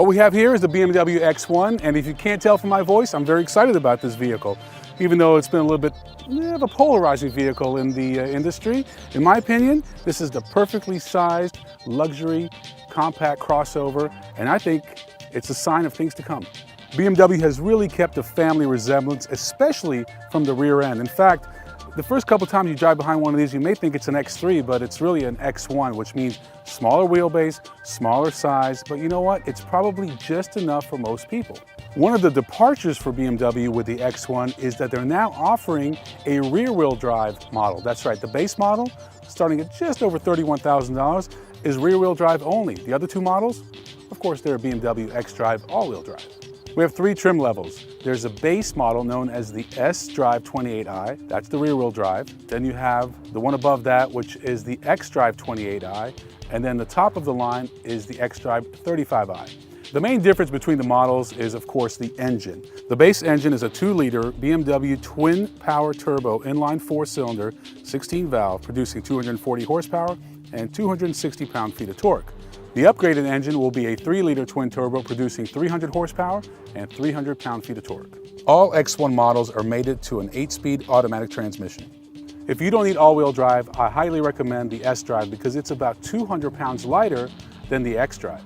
What we have here is the BMW X1, and if you can't tell from my voice, I'm very excited about this vehicle. Even though it's been a little bit of a polarizing vehicle in the industry, in my opinion, this is the perfectly sized luxury compact crossover, and I think it's a sign of things to come. BMW has really kept a family resemblance, especially from the rear end. In fact, the first couple times you drive behind one of these, you may think it's an X3, but it's really an X1, which means smaller wheelbase, smaller size, but you know what? It's probably just enough for most people. One of the departures for BMW with the X1 is that they're now offering a rear-wheel drive model. That's right, the base model, starting at just over $31,000, is rear-wheel drive only. The other two models, of course, they're BMW xDrive all-wheel drive. We have three trim levels. There's a base model known as the S-Drive 28i, that's the rear-wheel drive. Then you have the one above that, which is the xDrive 28i, and then the top of the line is the xDrive 35i. The main difference between the models is, of course, the engine. The base engine is a 2-liter BMW twin power turbo inline 4-cylinder, 16-valve, producing 240 horsepower and 260 pound-feet of torque. The upgraded engine will be a 3-liter twin turbo producing 300 horsepower and 300 pound-feet of torque. All X1 models are mated to an 8-speed automatic transmission. If you don't need all-wheel drive, I highly recommend the S-Drive because it's about 200 pounds lighter than the X-Drive.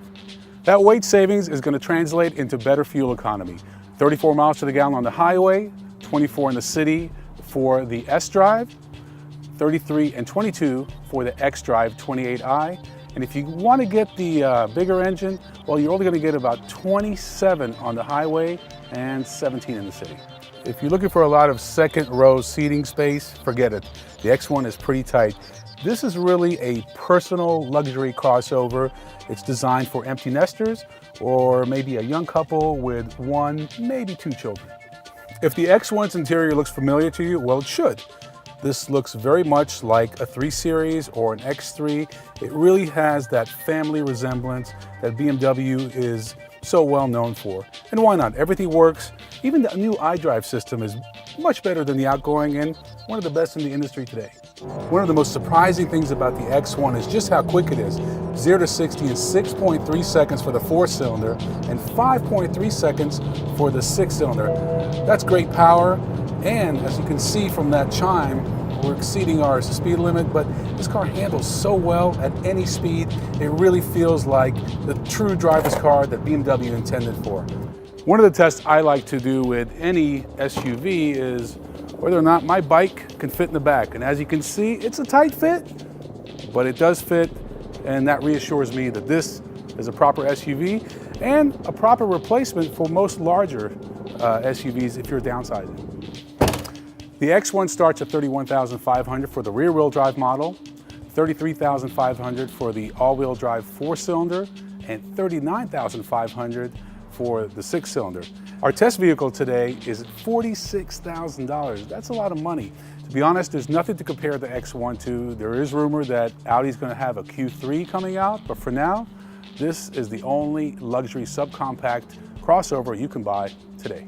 That weight savings is going to translate into better fuel economy. 34 miles to the gallon on the highway, 24 in the city for the S-Drive, 33 and 22 for the xDrive 28i. And if you want to get the bigger engine, well, you're only going to get about 27 on the highway and 17 in the city. If you're looking for a lot of second row seating space, forget it. The X1 is pretty tight. This is really a personal luxury crossover. It's designed for empty nesters or maybe a young couple with 1, maybe 2 children. If the X1's interior looks familiar to you, well, it should. This looks very much like a 3 Series or an X3. It really has that family resemblance that BMW is so well known for. And why not? Everything works. Even the new iDrive system is much better than the outgoing and one of the best in the industry today. One of the most surprising things about the X1 is just how quick it is. 0 to 60 in 6.3 seconds for the 4-cylinder and 5.3 seconds for the 6-cylinder. That's great power. And as you can see from that chime, we're exceeding our speed limit, but this car handles so well at any speed, it really feels like the true driver's car that BMW intended for. One of the tests I like to do with any SUV is whether or not my bike can fit in the back. And as you can see, it's a tight fit, but it does fit, and that reassures me that this is a proper SUV and a proper replacement for most larger SUVs if you're downsizing. The X1 starts at $31,500 for the rear-wheel drive model, $33,500 for the all-wheel drive 4-cylinder, and $39,500 for the 6-cylinder. Our test vehicle today is at $46,000. That's a lot of money. To be honest, there's nothing to compare the X1 to. There is rumor that Audi's going to have a Q3 coming out, but for now, this is the only luxury subcompact crossover you can buy today.